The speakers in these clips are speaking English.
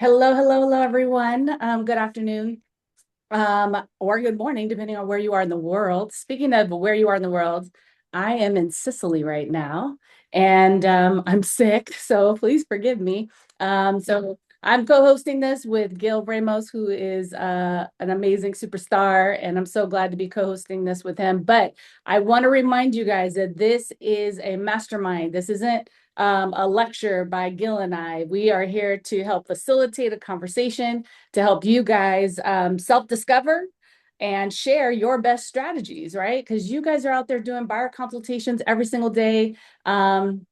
Hello, hello, hello, everyone. Good afternoon, or good morning, depending on where you are in the world. Speaking of where you are in the world, I am in Sicily right now, and I'm sick, so please forgive me. So I'm co-hosting this with Gil Ramos, who is an amazing superstar, and I'm so glad to be co-hosting this with him. But I want to remind you guys that this is a mastermind. This isn't a lecture by Gil and I. We are here to help facilitate a conversation, to help you guys self-discover and share your best strategies, right? Because you guys are out there doing buyer consultations every single day. And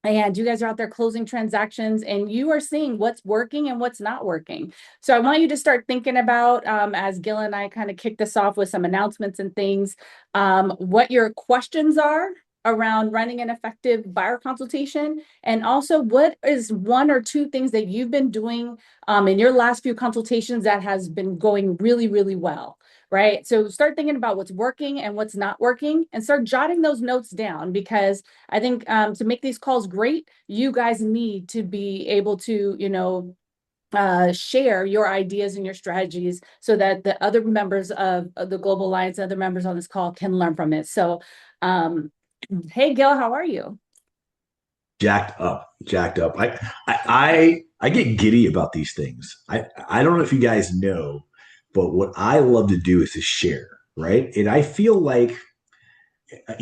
you guys are out there closing transactions and you are seeing what's working and what's not working. So I want you to start thinking about, as Gil and I kind of kick this off with some announcements and things, what your questions are around running an effective buyer consultation. And also what is one or two things that you've been doing in your last few consultations that has been going really, really well. Right. So start thinking about what's working and what's not working and start jotting those notes down because I think to make these calls great, you guys need to be able to, share your ideas and your strategies so that the other members of the Global Alliance, other members on this call can learn from it. So, hey, Gil, how are you? Jacked up, jacked up. I get giddy about these things. I don't know if you guys know, but what I love to do is to share, right? And I feel like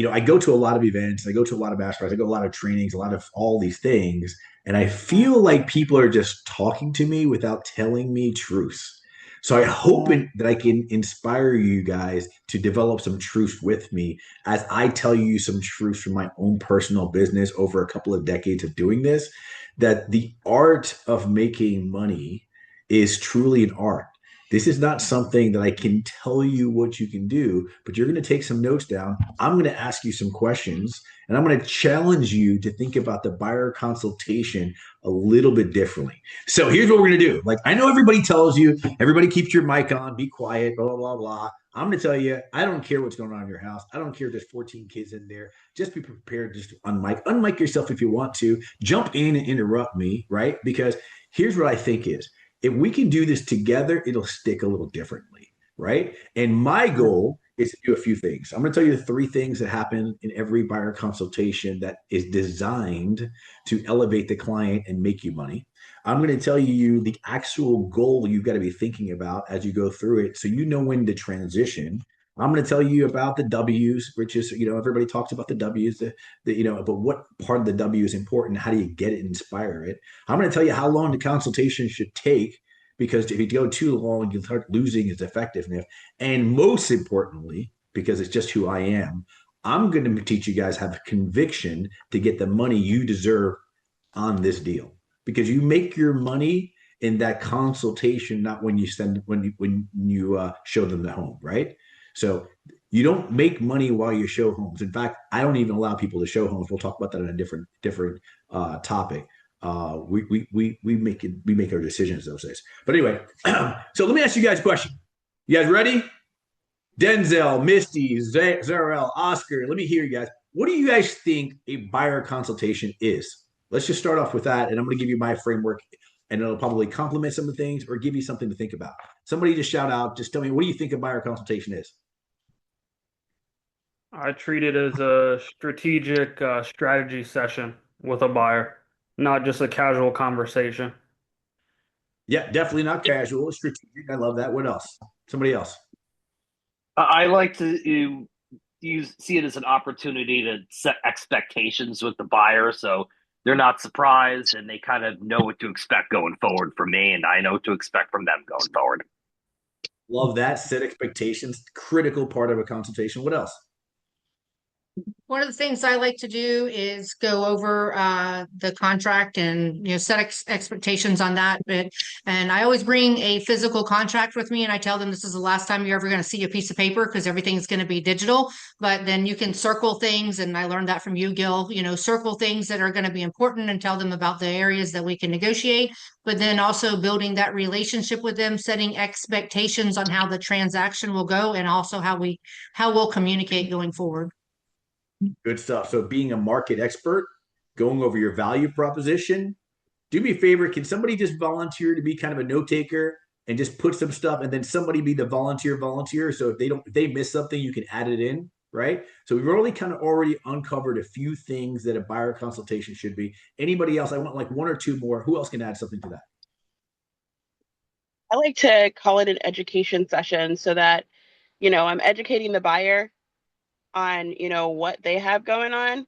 I go to a lot of events, I go to a lot of masterminds, I go to a lot of trainings, a lot of all these things, and I feel like people are just talking to me without telling me truths. So I hope that I can inspire you guys to develop some truth with me as I tell you some truths from my own personal business over a couple of decades of doing this, that the art of making money is truly an art. This is not something that I can tell you what you can do, but you're going to take some notes down. I'm going to ask you some questions and I'm going to challenge you to think about the buyer consultation a little bit differently. So here's what we're going to do. Like, I know everybody tells you, everybody keeps your mic on, be quiet, blah, blah, blah, blah. I'm going to tell you, I don't care what's going on in your house. I don't care if there's 14 kids in there. Just be prepared just to unmic yourself if you want to. Jump in and interrupt me, right? Because here's what I think is if we can do this together, it'll stick a little differently, right? And my goal is to do a few things. I'm going to tell you the three things that happen in every buyer consultation that is designed to elevate the client and make you money. I'm going to tell you the actual goal you've got to be thinking about as you go through it so you know when to transition. I'm going to tell you about the W's, which is, everybody talks about the W's, but what part of the W is important? How do you get it, inspire it? I'm going to tell you how long the consultation should take because if you go too long, you start losing its effectiveness. And most importantly, because it's just who I am, I'm going to teach you guys have conviction to get the money you deserve on this deal because you make your money in that consultation, not when you show them the home, right? So you don't make money while you show homes. In fact, I don't even allow people to show homes. We'll talk about that in a different topic. We make our decisions those days. But anyway, so let me ask you guys a question. You guys ready? Denzel, Misty, Zarel, Oscar. Let me hear you guys. What do you guys think a buyer consultation is? Let's just start off with that, and I'm going to give you my framework, and it'll probably complement some of the things or give you something to think about. Somebody just shout out. Just tell me, what do you think a buyer consultation is? I treat it as a strategic strategy session with a buyer, not just a casual conversation. Yeah, definitely not casual. Strategic. I love that. What else? Somebody else. I like to you see it as an opportunity to set expectations with the buyer so they're not surprised and they kind of know what to expect going forward from me and I know what to expect from them going forward. Love that. Set expectations. Critical part of a consultation. What else? One of the things I like to do is go over the contract and set expectations on that. And I always bring a physical contract with me, and I tell them this is the last time you're ever going to see a piece of paper because everything's going to be digital. But then you can circle things, and I learned that from you, Gil. Circle things that are going to be important and tell them about the areas that we can negotiate. But then also building that relationship with them, setting expectations on how the transaction will go, and also how we'll communicate going forward. Good stuff. So being a market expert, going over your value proposition, do me a favor. Can somebody just volunteer to be kind of a note taker and just put some stuff, and then somebody be the volunteer. So if they miss something, you can add it in, right? So we've really kind of already uncovered a few things that a buyer consultation should be. Anybody else? I want like one or two more. Who else can add something to that? I like to call it an education session so that, I'm educating the buyer on, what they have going on,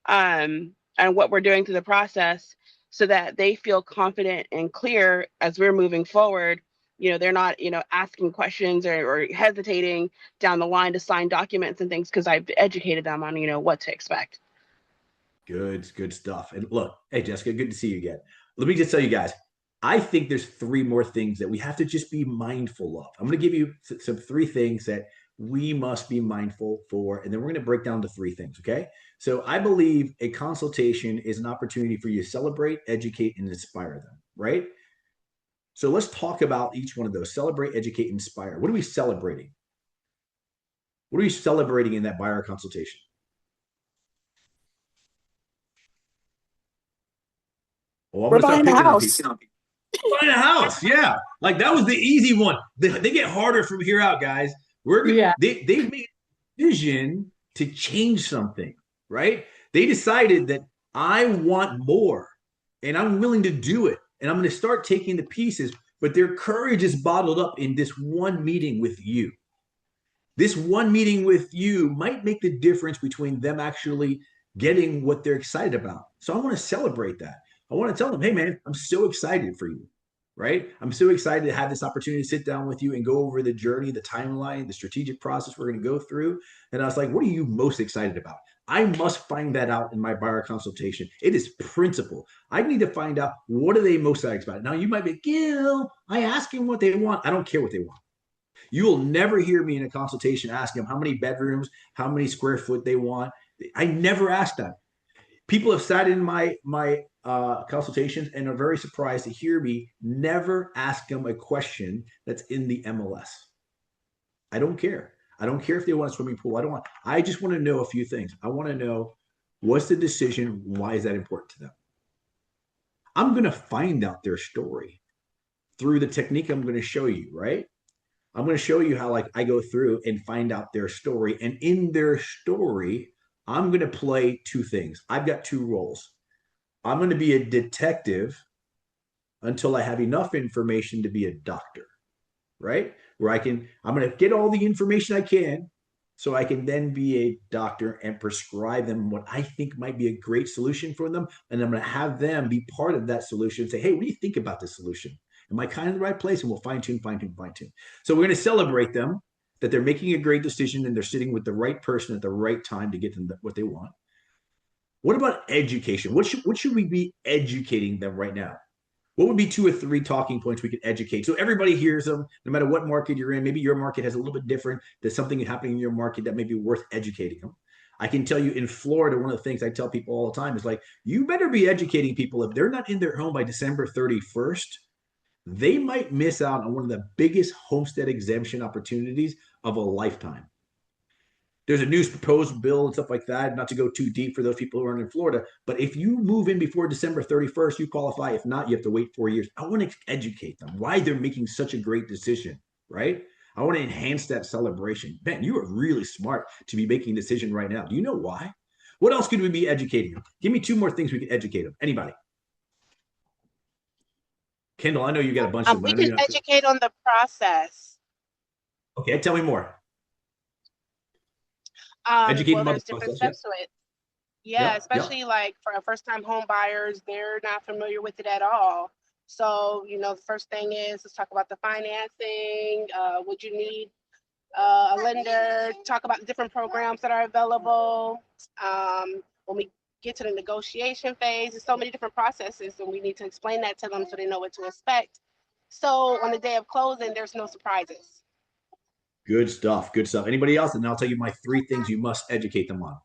and what we're doing through the process so that they feel confident and clear as we're moving forward. They're not, asking questions or hesitating down the line to sign documents and things because I've educated them on, what to expect. Good stuff. And look, hey, Jessica, good to see you again. Let me just tell you guys, I think there's three more things that we have to just be mindful of. I'm going to give you some three things that we must be mindful for, and then we're going to break down to three things, okay? So I believe a consultation is an opportunity for you to celebrate, educate, and inspire them, right? So let's talk about each one of those. Celebrate, educate, inspire. What are we celebrating? What are we celebrating in that buyer consultation? Oh, We're buying a house. Buying a house, yeah. Like that was the easy one. They get harder from here out, guys. They've made a decision to change something, right? They decided that I want more and I'm willing to do it. And I'm going to start taking the pieces, but their courage is bottled up in this one meeting with you. This one meeting with you might make the difference between them actually getting what they're excited about. So I want to celebrate that. I want to tell them, hey, man, I'm so excited for you, right? I'm so excited to have this opportunity to sit down with you and go over the journey, the timeline, the strategic process we're going to go through. And I was like, what are you most excited about? I must find that out in my buyer consultation. It is principle. I need to find out what are they most excited about. Now, you might be, Gil, I ask them what they want. I don't care what they want. You will never hear me in a consultation asking them how many bedrooms, how many square foot they want. I never ask that. People have sat in my consultations and are very surprised to hear me never ask them a question that's in the MLS. I don't care. I don't care if they want a swimming pool. I just want to know a few things. I want to know what's the decision? Why is that important to them? I'm going to find out their story through the technique I'm going to show you, right? I'm going to show you how like I go through and find out their story. And in their story, I'm going to play two things. I've got two roles. I'm going to be a detective until I have enough information to be a doctor, right? I'm going to get all the information I can so I can then be a doctor and prescribe them what I think might be a great solution for them. And I'm going to have them be part of that solution and say, hey, what do you think about this solution? Am I kind of in the right place? And we'll fine tune. So we're going to celebrate them that they're making a great decision and they're sitting with the right person at the right time to get them what they want. What about education? What should we be educating them right now? What would be 2 or 3 talking points we could educate so everybody hears them, no matter what market you're in? Maybe your market has a little bit different. There's something happening in your market that may be worth educating them. I can tell you in Florida, one of the things I tell people all the time is like, you better be educating people. If they're not in their home by December 31st, they might miss out on one of the biggest homestead exemption opportunities of a lifetime. There's a new proposed bill and stuff like that, not to go too deep for those people who aren't in Florida. But if you move in before December 31st, you qualify. If not, you have to wait 4 years. I want to educate them why they're making such a great decision, right? I want to enhance that celebration. Ben, you are really smart to be making a decision right now. Do you know why? What else could we be educating them? Give me 2 more things we can educate them. Anybody? Kendall, I know you got a bunch of them. We can educate on the process. Okay, tell me more. Educate about there's different steps to it. Yeah, especially like for first-time home buyers, they're not familiar with it at all. So, the first thing is let's talk about the financing. Would you need a lender? Talk about the different programs that are available. When we get to the negotiation phase, there's so many different processes, and we need to explain that to them so they know what to expect. So on the day of closing, there's no surprises. Good stuff. Anybody else? And I'll tell you my 3 things you must educate them on.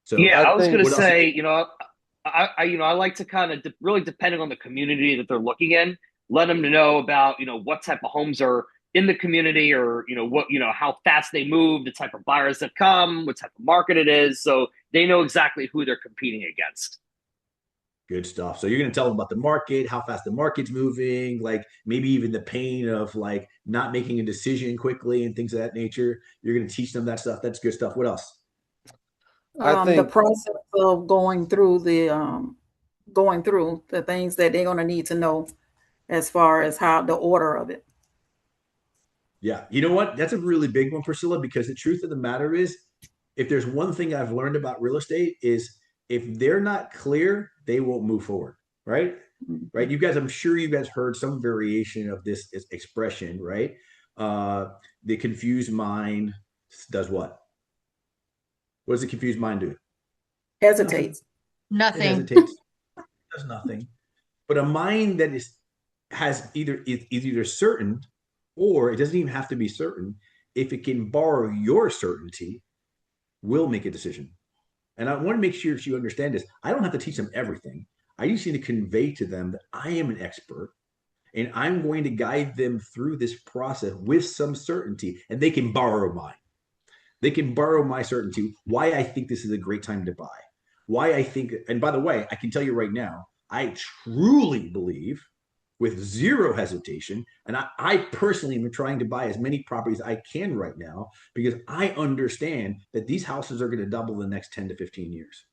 So yeah, I was going to say, I like to kind of really depending on the community that they're looking in, let them know about, what type of homes are in the community or, how fast they move, the type of buyers that come, what type of market it is. So they know exactly who they're competing against. Good stuff. So you're going to tell them about the market, how fast the market's moving, like maybe even the pain of like not making a decision quickly and things of that nature. You're going to teach them that stuff. That's good stuff. What else? I The think process of going through the things that they're gonna need to know as far as how the order of it. Yeah. You know what? That's a really big one, Priscilla, because the truth of the matter is, if there's one thing I've learned about real estate is if they're not clear, they won't move forward. Right. Right. You guys, I'm sure you guys heard some variation of this expression, right? The confused mind does what? What does the confused mind do? Hesitates. It Nothing. hesitates. It does nothing. But a mind that is either certain, or it doesn't even have to be certain. If it can borrow your certainty, will make a decision. And I want to make sure you understand this. I don't have to teach them everything. I just need to convey to them that I am an expert and I'm going to guide them through this process with some certainty, and they can borrow mine. They can borrow my certainty, why I think this is a great time to buy, why I think, and by the way, I can tell you right now, I truly believe with zero hesitation, and I personally am trying to buy as many properties I can right now because I understand that these houses are going to double in the next 10 to 15 years.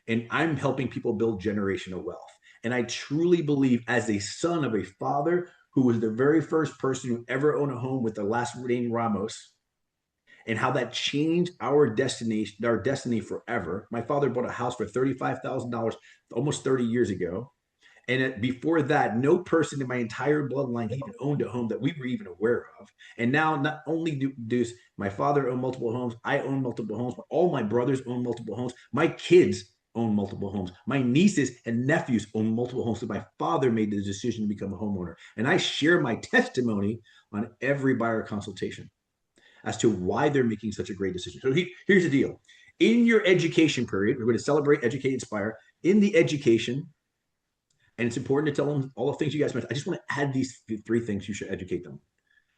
And I'm helping people build generational wealth. And I truly believe, as a son of a father who was the very first person who ever owned a home with the last name Ramos, and how that changed our destiny forever. My father bought a house for $35,000 almost 30 years ago. And before that, no person in my entire bloodline even owned a home that we were even aware of. And now, not only does my father own multiple homes, I own multiple homes, but all my brothers own multiple homes. My kids own multiple homes. My nieces and nephews own multiple homes. So my father made the decision to become a homeowner. And I share my testimony on every buyer consultation as to why they're making such a great decision. So here's the deal. In your education period, we're going to celebrate, educate, inspire. In the education, and it's important to tell them all the things you guys mentioned. I just want to add these three things you should educate them.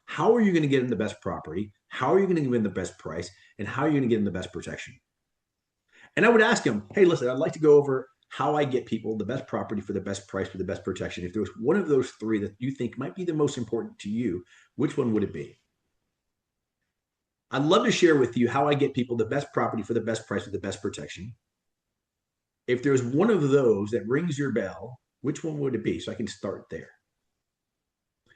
How are you going to get them the best property? How are you going to win the best price? And how are you going to get them the best protection? And I would ask them, hey, listen, I'd like to go over how I get people the best property for the best price for the best protection. If there was one of those three that you think might be the most important to you, which one would it be? I'd love to share with you how I get people the best property for the best price with the best protection. If there's one of those that rings your bell, which one would it be? So I can start there.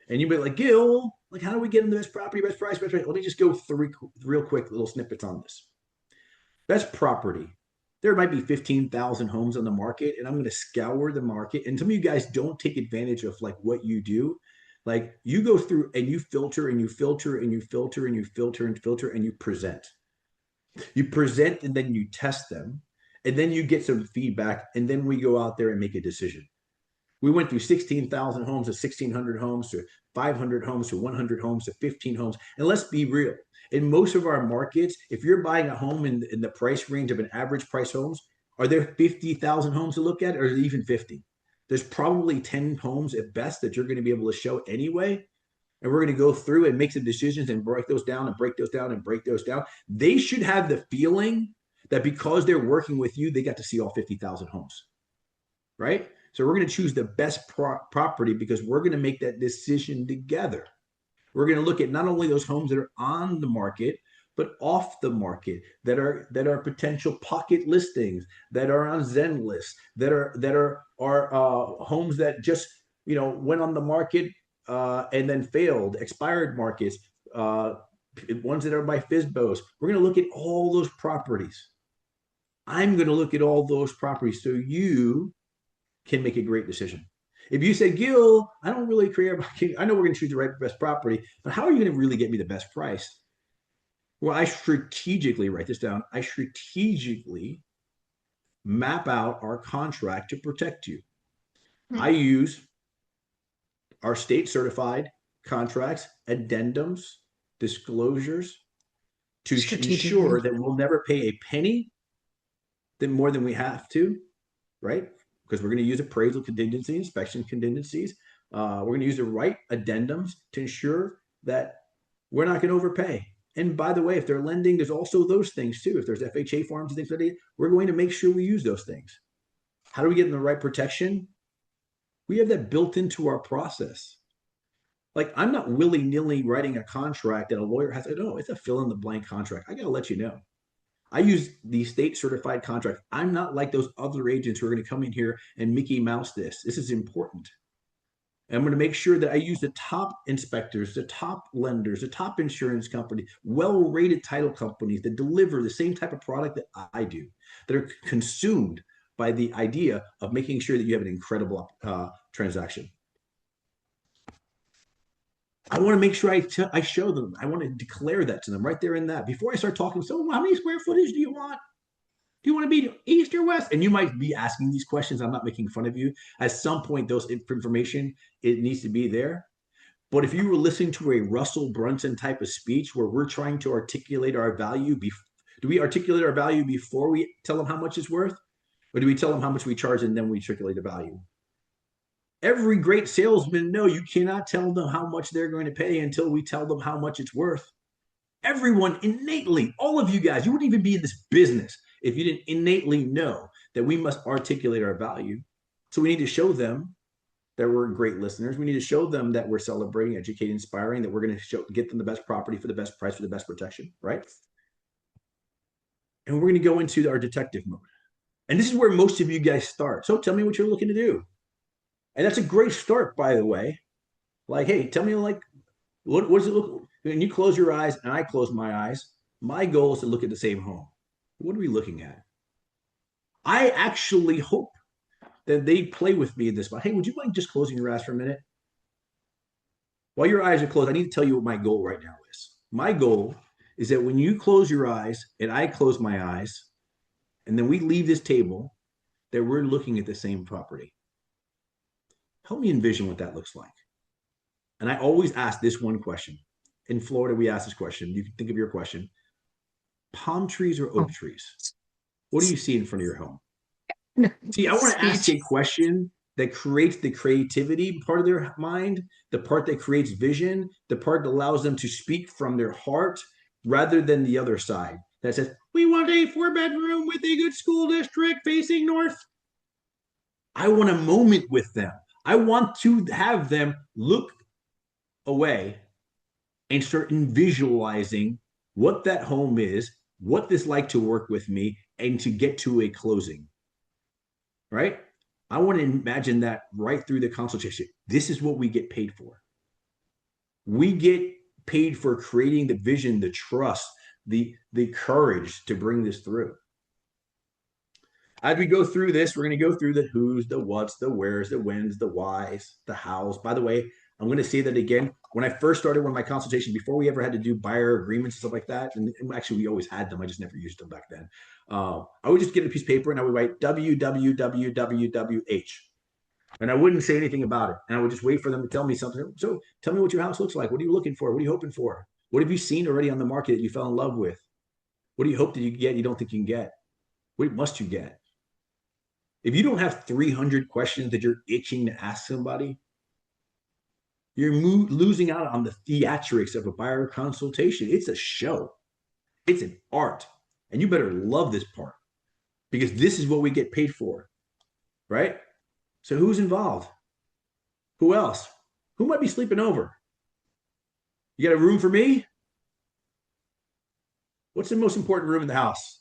And you'd be like, Gil, like, how do we get them the best property, best price, best price? Let me just go through real quick little snippets on this. Best property. There might be 15,000 homes on the market, and I'm going to scour the market. And some of you guys don't take advantage of like what you do. Like, you go through and you filter and you filter and you filter and you filter and filter and you present. You present and then you test them, and then you get some feedback, and then we go out there and make a decision. We went through 16,000 homes to 1,600 homes to 500 homes to 100 homes to 15 homes. And let's be real. In most of our markets, if you're buying a home in the price range of an average price homes, are there 50,000 homes to look at, or even 50? There's probably 10 homes at best that you're going to be able to show anyway. And we're going to go through and make some decisions and break those down and break those down and break those down. They should have the feeling that because they're working with you, they got to see all 50,000 homes, right? So we're going to choose the best property because we're going to make that decision together. We're going to look at not only those homes that are on the market, but off the market that are potential pocket listings, that are on Zen lists, that are homes that just went on the market and then failed, expired markets, ones that are by FSBOs. We're going to look at all those properties. I'm going to look at all those properties so you can make a great decision. If you say, Gil, I don't really care about, I know we're going to choose the right best property, but how are you going to really get me the best price? Well, I strategically write this down. I strategically map out our contract to protect you. I use our state certified contracts, addendums, disclosures to ensure that we'll never pay a penny more than we have to, right? Because we're going to use appraisal contingency, inspection contingencies. We're going to use the right addendums to ensure that we're not going to overpay. And by the way, if they're lending, there's also those things too. If there's FHA forms and things like that, we're going to make sure we use those things. How do we get in the right protection? We have that built into our process. Like, I'm not willy-nilly writing a contract that a lawyer has to, no, it's a fill-in-the-blank contract. I got to let you know. I use the state certified contract. I'm not like those other agents who are going to come in here and Mickey Mouse this. This is important. And I'm going to make sure that I use the top inspectors, the top lenders, the top insurance company, well-rated title companies that deliver the same type of product that I do, that are consumed by the idea of making sure that you have an incredible transaction. I want to make sure I show them. I want to declare that to them right there in that. Before I start talking, so how many square footage do you want? Do you want to be east or west? And you might be asking these questions. I'm not making fun of you. At some point, those information, it needs to be there. But if you were listening to a Russell Brunson type of speech where we're trying to articulate our value, do we articulate our value before we tell them how much it's worth? Or do we tell them how much we charge and then we articulate the value? Every great salesman knows you cannot tell them how much they're going to pay until we tell them how much it's worth. Everyone innately, all of you guys, you wouldn't even be in this business if you didn't innately know that we must articulate our value. So we need to show them that we're great listeners. We need to show them that we're celebrating, educating, inspiring, that we're going to get them the best property for the best price, for the best protection, right? And we're going to go into our detective mode. And this is where most of you guys start. So tell me what you're looking to do. And that's a great start, by the way. Like, hey, tell me, like, what does it look like? When you close your eyes and I close my eyes, my goal is to look at the same home. What are we looking at? I actually hope that they play with me in this. Hey, would you mind just closing your eyes for a minute? While your eyes are closed, I need to tell you what my goal right now is. My goal is that when you close your eyes and I close my eyes, and then we leave this table, that we're looking at the same property. Help me envision what that looks like. And I always ask this one question. In Florida, we ask this question. You can think of your question. Palm trees or oak trees? What do you see in front of your home? See, I want to ask a question that creates the creativity part of their mind, the part that creates vision, the part that allows them to speak from their heart rather than the other side that says, we want a 4-bedroom with a good school district facing north. I want a moment with them. I want to have them look away and start visualizing what that home is, what this like to work with me, and to get to a closing, right? I want to imagine that right through the consultation. This is what we get paid for. We get paid for creating the vision, the trust, the courage to bring this through. As we go through this, we're going to go through the who's, the what's, the where's, the when's, the why's, the how's. By the way, I'm going to say that again. When I first started one of my consultations, before we ever had to do buyer agreements and stuff like that, and actually we always had them, I just never used them back then. I would just get a piece of paper and I would write www.wh. And I wouldn't say anything about it. And I would just wait for them to tell me something. So tell me what your house looks like. What are you looking for? What are you hoping for? What have you seen already on the market that you fell in love with? What do you hope that you get you don't think you can get? What must you get? If you don't have 300 questions that you're itching to ask somebody, you're losing out on the theatrics of a buyer consultation. It's a show. It's an art. And you better love this part because this is what we get paid for, right? So who's involved? Who else? Who might be sleeping over? You got a room for me? What's the most important room in the house?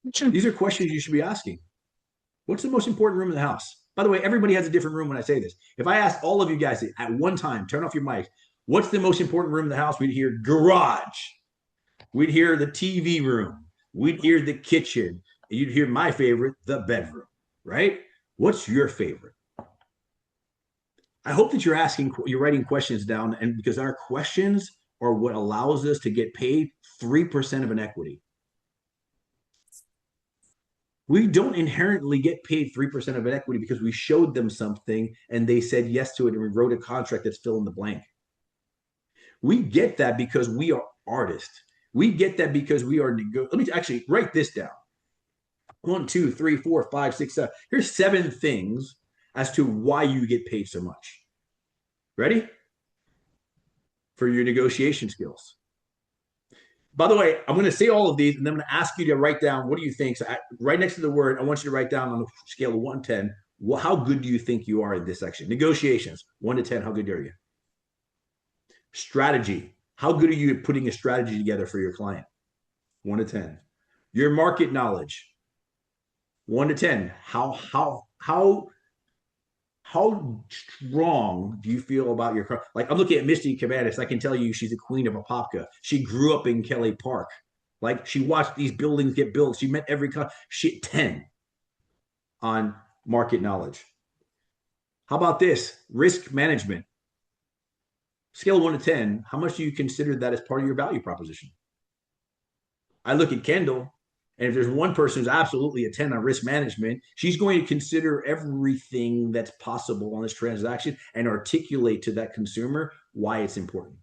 These are questions you should be asking. What's the most important room in the house? By the way, everybody has a different room when I say this. If I ask all of you guys at one time, turn off your mic, what's the most important room in the house? We'd hear garage. We'd hear the TV room. We'd hear the kitchen. You'd hear my favorite, the bedroom, right? What's your favorite? I hope that you're writing questions down, and because our questions are what allows us to get paid 3% of an equity. We don't inherently get paid 3% of an equity because we showed them something and they said yes to it and we wrote a contract that's fill in the blank. We get that because we are artists. We get that because we are let me actually write this down. 1, 2, 3, 4, 5, 6, 7. Here's 7 things as to why you get paid so much. Ready? For your negotiation skills. By the way, I'm going to say all of these, and then I'm going to ask you to write down what do you think. So right next to the word, I want you to write down on a scale of 1 to 10, how good do you think you are in this section? Negotiations, 1 to 10, how good are you? Strategy, how good are you at putting a strategy together for your client? 1 to 10. Your market knowledge, 1 to 10. How strong do you feel about your, like I'm looking at Misty Cavanis. I can tell you she's a queen of Apopka. She grew up in Kelly Park. Like she watched these buildings get built. She met every she 10 on market knowledge. How about this? Risk management. Scale of 1 to 10, how much do you consider that as part of your value proposition? I look at Kendall, and if there's one person who's absolutely a 10 on risk management, she's going to consider everything that's possible on this transaction and articulate to that consumer why it's important.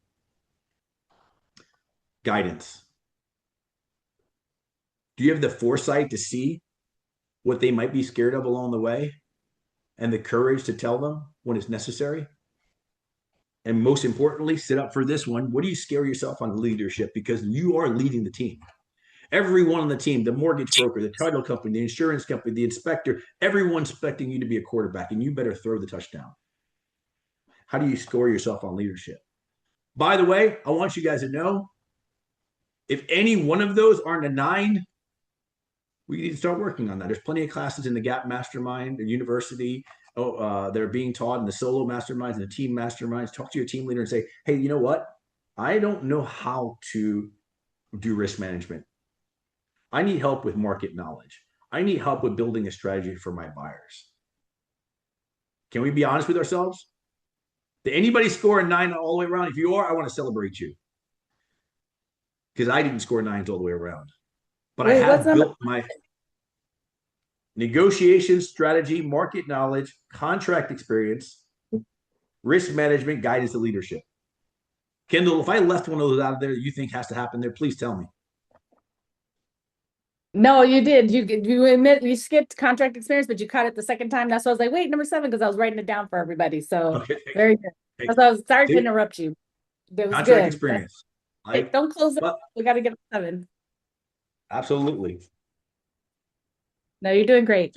Guidance. Do you have the foresight to see what they might be scared of along the way and the courage to tell them when it's necessary? And most importantly, sit up for this one. What do you scare yourself on leadership? Because you are leading the team. Everyone on the team, the mortgage broker, the title company, the insurance company, the inspector, everyone's expecting you to be a quarterback, and you better throw the touchdown. How do you score yourself on leadership? By the way, I want you guys to know, if any one of those aren't a 9, we need to start working on that. There's plenty of classes in the GAP Mastermind, the university, that are being taught in the solo masterminds and the team masterminds. Talk to your team leader and say, hey, you know what? I don't know how to do risk management. I need help with market knowledge. I need help with building a strategy for my buyers. Can we be honest with ourselves? Did anybody score a 9 all the way around? If you are, I want to celebrate you. Because I didn't score 9s all the way around. But I have built my negotiation strategy, market knowledge, contract experience, risk management, guidance, and leadership. Kendall, if I left one of those out of there that you think has to happen there, please tell me. No, you did. You admit you skipped contract experience, but you caught it the second time. That's why I was like, wait, number 7, because I was writing it down for everybody. So okay, very good. That's why I was sorry to interrupt you. That was contract good. experience. Like, don't close it. We got to get 7. Absolutely. No, you're doing great.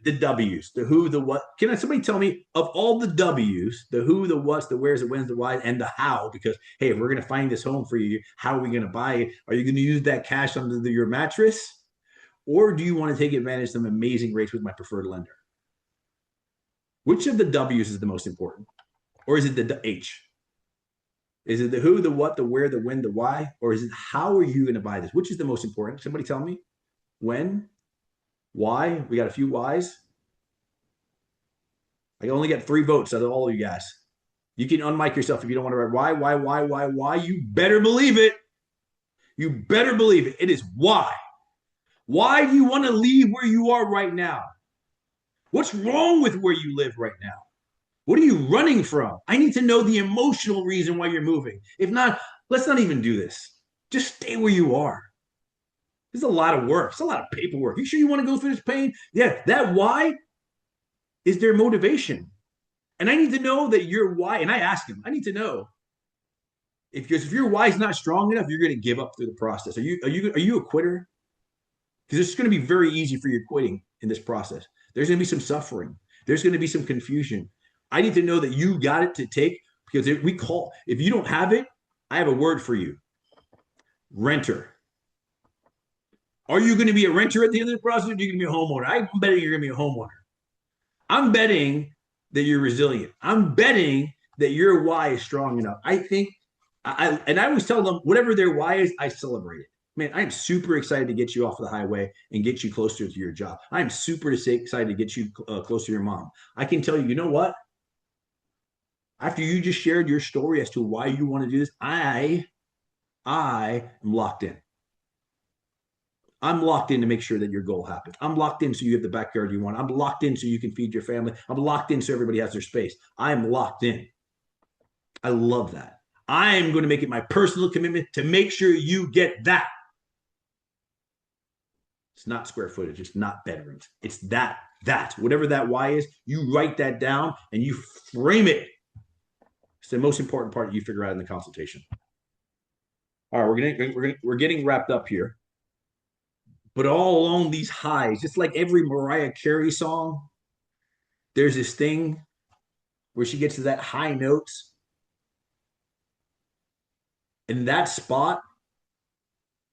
The W's, the who, the what. Can somebody tell me of all the W's, the who, the what's, the where's, the when's, the why, and the how? Because, hey, if we're going to find this home for you, how are we going to buy it? Are you going to use that cash under your mattress? Or do you want to take advantage of some amazing rates with my preferred lender? Which of the W's is the most important? Or is it the H? Is it the who, the what, the where, the when, the why? Or is it how are you going to buy this? Which is the most important? Somebody tell me. When? Why? We got a few whys. I only got 3 votes out of all of you guys. You can unmic yourself if you don't want to write why. You better believe it. You better believe it. It is why. Why do you want to leave where you are right now? What's wrong with where you live right now? What are you running from? I need to know the emotional reason why you're moving. If not, let's not even do this. Just stay where you are. There's a lot of work. It's a lot of paperwork. You sure you want to go through this pain? Yeah, that why is their motivation. And I need to know that your why, and I ask them, I need to know. Because if your why is not strong enough, you're going to give up through the process. Are you a quitter? Because it's going to be very easy for you quitting in this process. There's going to be some suffering. There's going to be some confusion. I need to know that you got it to take, because if you don't have it, I have a word for you. Renter. Are you going to be a renter at the end of the process, or are you going to be a homeowner? I'm betting you're going to be a homeowner. I'm betting that you're resilient. I'm betting that your why is strong enough. I think, and I always tell them, whatever their why is, I celebrate it. Man, I'm super excited to get you off the highway and get you closer to your job. I'm super excited to get you closer to your mom. I can tell you, you know what? After you just shared your story as to why you want to do this, I am locked in. I'm locked in to make sure that your goal happens. I'm locked in so you have the backyard you want. I'm locked in so you can feed your family. I'm locked in so everybody has their space. I'm locked in. I love that. I'm going to make it my personal commitment to make sure you get that. It's not square footage. It's not bedrooms. It's that. Whatever that why is, you write that down and you frame it. It's the most important part you figure out in the consultation. All right, we're getting wrapped up here. But all along these highs, just like every Mariah Carey song, there's this thing where she gets to that high notes. In that spot,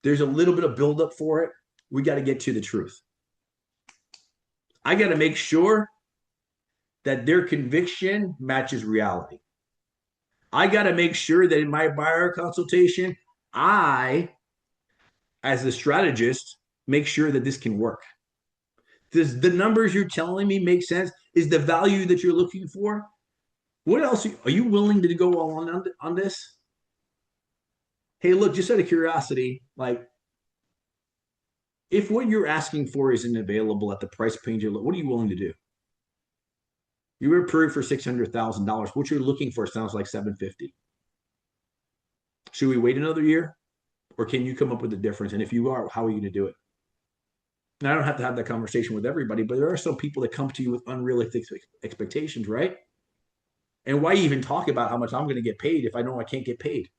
there's a little bit of buildup for it. We got to get to the truth. I got to make sure that their conviction matches reality. I got to make sure that in my buyer consultation, I, as the strategist, make sure that this can work. Does the numbers you're telling me make sense? Is the value that you're looking for? What else are you willing to go all on this? Hey, look, just out of curiosity, like if what you're asking for isn't available at the price range, what are you willing to do? You were approved for $600,000. What you're looking for sounds like $750,000. Should we wait another year, or can you come up with a difference? And if you are, how are you going to do it? And I don't have to have that conversation with everybody, but there are some people that come to you with unrealistic expectations, right? And why even talk about how much I'm going to get paid if I know I can't get paid?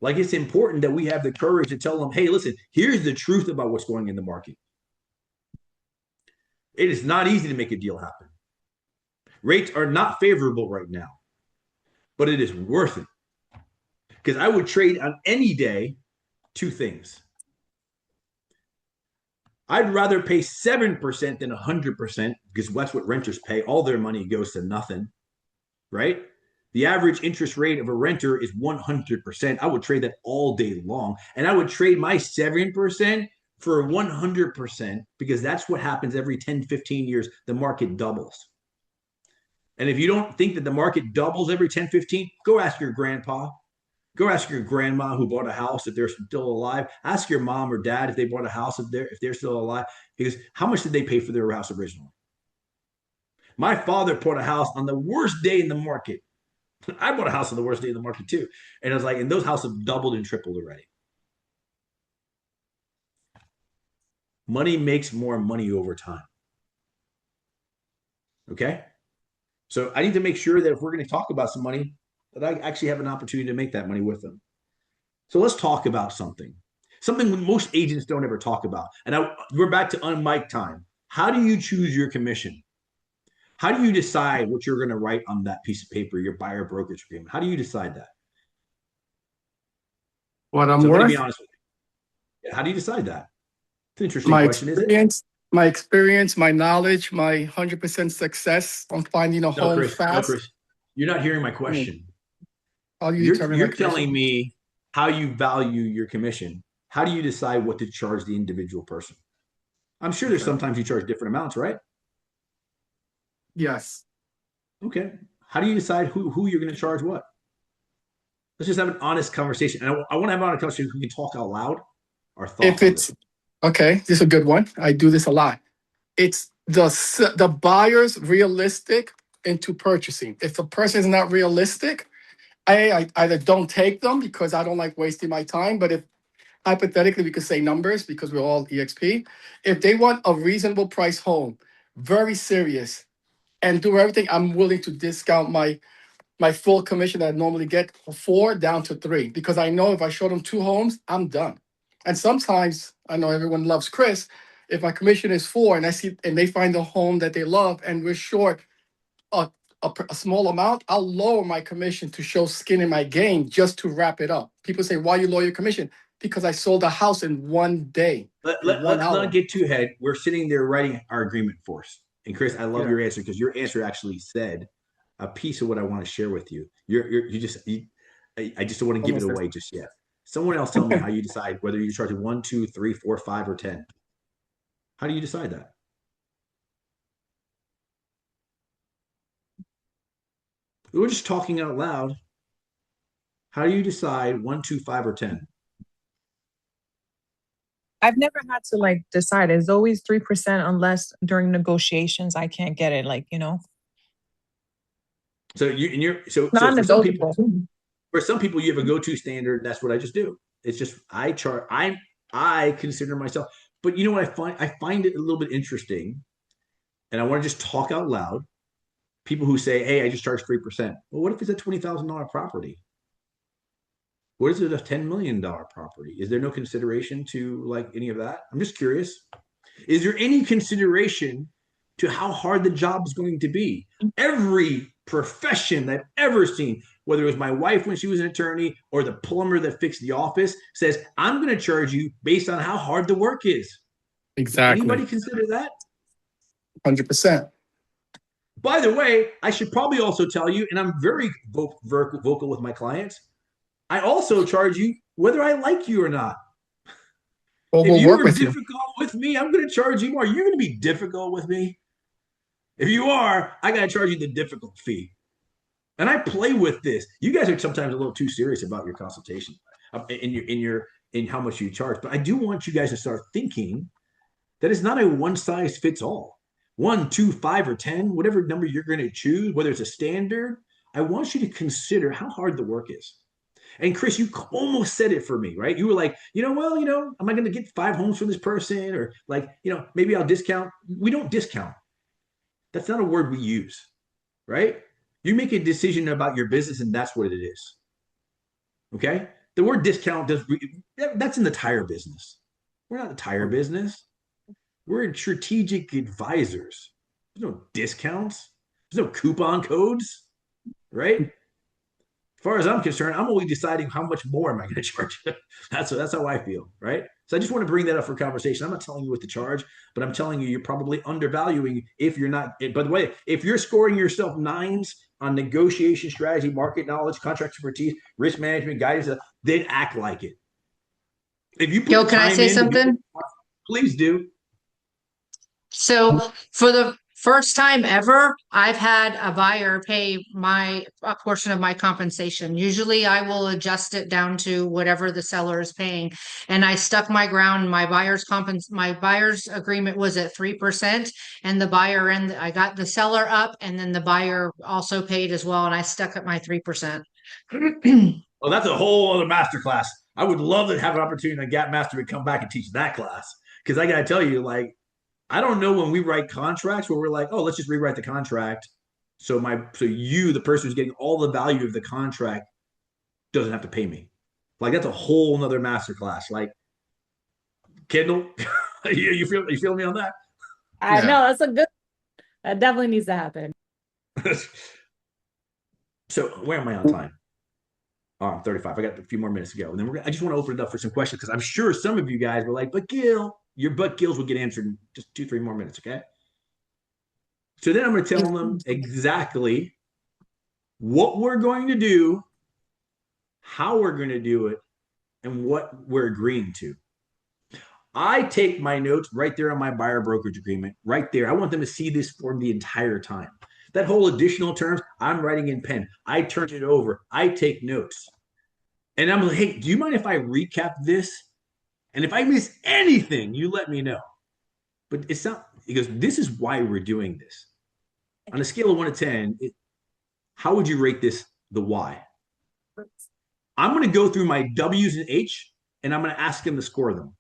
Like, it's important that we have the courage to tell them, hey, listen, here's the truth about what's going in the market. It is not easy to make a deal happen. Rates are not favorable right now, but it is worth it. Because I would trade on any day two things. I'd rather pay 7% than 100% because that's what renters pay. All their money goes to nothing, right? The average interest rate of a renter is 100%. I would trade that all day long. And I would trade my 7% for 100% because that's what happens every 10, 15 years. The market doubles. And if you don't think that the market doubles every 10, 15, go ask your grandpa. Go ask your grandma who bought a house if they're still alive. Ask your mom or dad if they bought a house if they're still alive. Because how much did they pay for their house originally? My father bought a house on the worst day in the market. I bought a house on the worst day in the market too. And I was like, and those houses have doubled and tripled already. Money makes more money over time. Okay? So I need to make sure that if we're going to talk about some money, that I actually have an opportunity to make that money with them. So let's talk about something most agents don't ever talk about. And we're back to unmic time. How do you choose your commission? How do you decide what you're going to write on that piece of paper, your buyer brokerage agreement? How do you decide that? What I'm So I'm going to worth? be honest with you. How do you decide that? It's an interesting question, isn't it? My experience, my knowledge, my 100% success on finding a home fast. No, Chris, you're not hearing my question. How do you determine You're telling me how you value your commission. How do you decide what to charge the individual person? I'm sure there's sometimes you charge different amounts, right? Yes. Okay. How do you decide who you're going to charge what? Let's just have an honest conversation. And I want to have an honest conversation who can talk out loud our thoughts. If it's okay, this is a good one. I do this a lot. It's the buyer's realistic into purchasing. If a person is not realistic, I either don't take them because I don't like wasting my time. But if hypothetically we could say numbers because we're all EXP, if they want a reasonable price home, very serious, and do everything, I'm willing to discount my full commission that I normally get for 4 down to 3 because I know if I show them 2 homes, I'm done. And sometimes I know everyone loves Chris. If my commission is 4 and they find a home that they love and we're short a small amount, I'll lower my commission to show skin in my game just to wrap it up. People say, why you lower your commission? Because I sold a house in 1 day. Let's not get too ahead. We're sitting there writing our agreement for us. And Chris, I love your answer because your answer actually said a piece of what I want to share with you. I just don't want to give it away just yet. Someone else tell me how you decide whether you charge 1, 2, 3, 4, 5, or 10. How do you decide that? We're just talking out loud. How do you decide 1, 2, 5, or 10? I've never had to decide. It's always 3% unless during negotiations I can't get it. So so non-negotiable. For some people, you have a go-to standard. That's what I just do. It's just I consider myself. But you know what I find? I find it a little bit interesting, and I want to just talk out loud. People who say, "Hey, I just charge 3%." Well, what if it's a $20,000 property? What is it, a $10 million property? Is there no consideration to like any of that? I'm just curious. Is there any consideration to how hard the job is going to be? Every profession that I've ever seen, whether it was my wife when she was an attorney or the plumber that fixed the office, says, I'm going to charge you based on how hard the work is. Exactly. Anybody consider that? 100%. By the way, I should probably also tell you, and I'm very vocal with my clients, I also charge you whether I like you or not. Well, If we'll you work were with you. difficult with me, I'm going to charge you more. You're going to be difficult with me. If you are, I got to charge you the difficult fee. And I play with this. You guys are sometimes a little too serious about your consultation in how much you charge. But I do want you guys to start thinking that it's not a one size fits all. 1, 2, 5, or 10, whatever number you're going to choose, whether it's a standard. I want you to consider how hard the work is. And Chris, you almost said it for me, right? You were like, am I going to get 5 homes for this person? Or like, maybe I'll discount. We don't discount. That's not a word we use, right? You make a decision about your business and that's what it is. Okay? The word discount, that's in the tire business. We're not the tire business. We're strategic advisors. There's no discounts. There's no coupon codes, right? As far as I'm concerned, I'm only deciding how much more am I going to charge you. That's how I feel, right? So I just want to bring that up for conversation. I'm not telling you what to charge, but I'm telling you you're probably undervaluing if you're not. By the way, if you're scoring yourself 9s on negotiation strategy, market knowledge, contract expertise, risk management, guidance, then act like it. If you put Gil, can I say something? Please do. So for the first time ever, I've had a buyer pay a portion of my compensation. Usually I will adjust it down to whatever the seller is paying. And I stuck my ground. My buyer's agreement was at 3%, and I got the seller up, and then the buyer also paid as well. And I stuck at my 3%. Well, that's a whole other masterclass. I would love to have an opportunity on GAP Mastermind to come back and teach that class. Because I got to tell you, I don't know when we write contracts where we're like, oh, let's just rewrite the contract. So you, the person who's getting all the value of the contract, doesn't have to pay me. That's a whole nother masterclass. Kendall, you feel me on that? I know that definitely needs to happen. So where am I on time? Oh, I'm 35. I got a few more minutes to go. And then I just want to open it up for some questions because I'm sure some of you guys were like, but Gil, your Gills will get answered in just 2-3 more minutes, okay? So then I'm going to tell them exactly what we're going to do, how we're going to do it, and what we're agreeing to. I take my notes right there on my buyer brokerage agreement, right there. I want them to see this form the entire time. That whole additional terms, I'm writing in pen. I turn it over. I take notes. And I'm like, hey, do you mind if I recap this? And if I miss anything, you let me know. But it's not, because this is why we're doing this. On a scale of 1 to 10, how would you rate this, the why? I'm going to go through my W's and H, and I'm going to ask them to score them.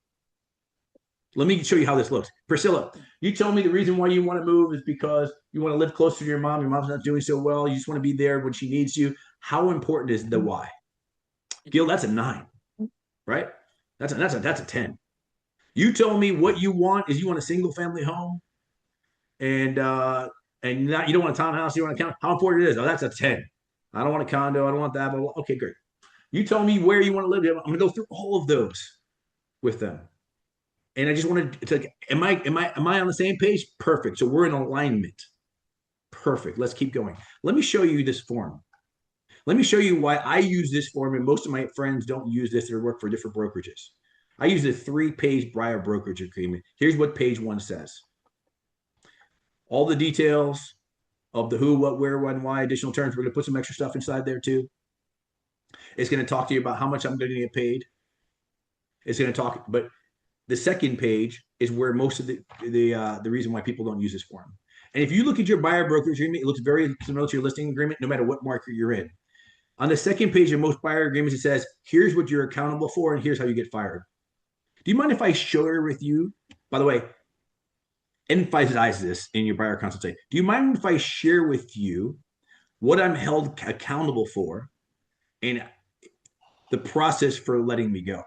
Let me show you how this looks. Priscilla, you told me the reason why you want to move is because you want to live closer to your mom. Your mom's not doing so well. You just want to be there when she needs you. How important is the why? Gil, that's a 9, right? That's a 10. You told me what you want is you want a single family home, and you don't want a townhouse. You want a condo. How important it is? Oh, that's a 10. I don't want a condo. I don't want that. But okay, great. You told me where you want to live. I'm going to go through all of those with them. And I just wanted to, am I on the same page? Perfect. So we're in alignment. Perfect. Let's keep going. Let me show you this form. Let me show you why I use this form, and most of my friends don't use this or work for different brokerages. I use a 3-page buyer brokerage agreement. Here's what page 1 says. All the details of the who, what, where, when, why, additional terms. We're going to put some extra stuff inside there too. It's going to talk to you about how much I'm going to get paid. It's going to talk, but the second page is where most of the reason why people don't use this form. And if you look at your buyer brokerage agreement, it looks very similar to your listing agreement, no matter what market you're in. On the second page of most buyer agreements, it says, here's what you're accountable for, and here's how you get fired. Do you mind if I share with you? By the way, emphasize this in your buyer consultation. Do you mind if I share with you what I'm held accountable for? And the process for letting me go.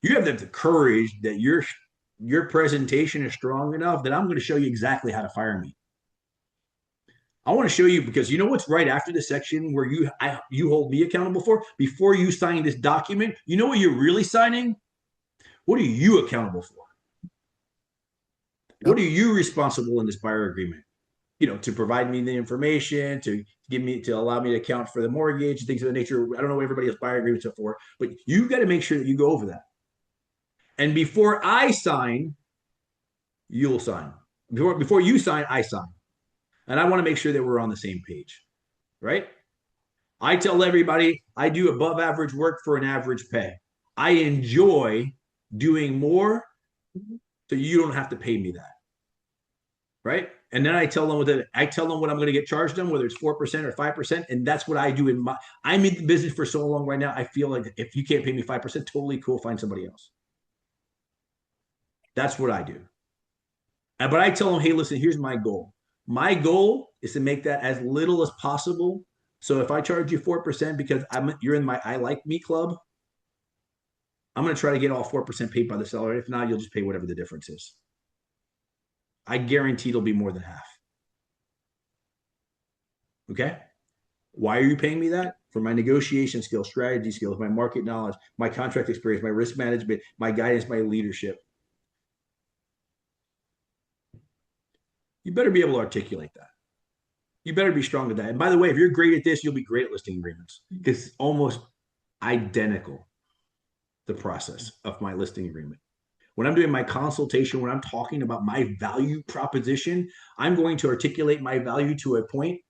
You have the courage that your presentation is strong enough that I'm going to show you exactly how to fire me. I want to show you, because you know what's right after the section where you hold me accountable for? Before you sign this document, you know what you're really signing? What are you accountable for? What are you responsible in this buyer agreement? To provide me the information, to allow me to account for the mortgage, things of that nature. I don't know what everybody has buyer agreements are for, but you got to make sure that you go over that. And before I sign, you'll sign. Before you sign, I sign. And I want to make sure that we're on the same page, right? I tell everybody I do above average work for an average pay. I enjoy doing more, so you don't have to pay me that, right? And then I tell them what I'm going to get charged them, whether it's 4% or 5%, and that's what I do I'm in the business for so long right now. I feel like if you can't pay me 5%, totally cool, find somebody else. That's what I do. But I tell them, hey, listen, here's my goal. My goal is to make that as little as possible. So if I charge you 4% because you're in my I like me club, I'm going to try to get all 4% paid by the seller. If not, you'll just pay whatever the difference is. I guarantee it'll be more than half. Okay? Why are you paying me that? For my negotiation skills, strategy skills, my market knowledge, my contract experience, my risk management, my guidance, my leadership. You better be able to articulate that. You better be strong at that. And by the way, if you're great at this, you'll be great at listing agreements, because it's almost identical, the process of my listing agreement. When I'm doing my consultation, when I'm talking about my value proposition, I'm going to articulate my value to a point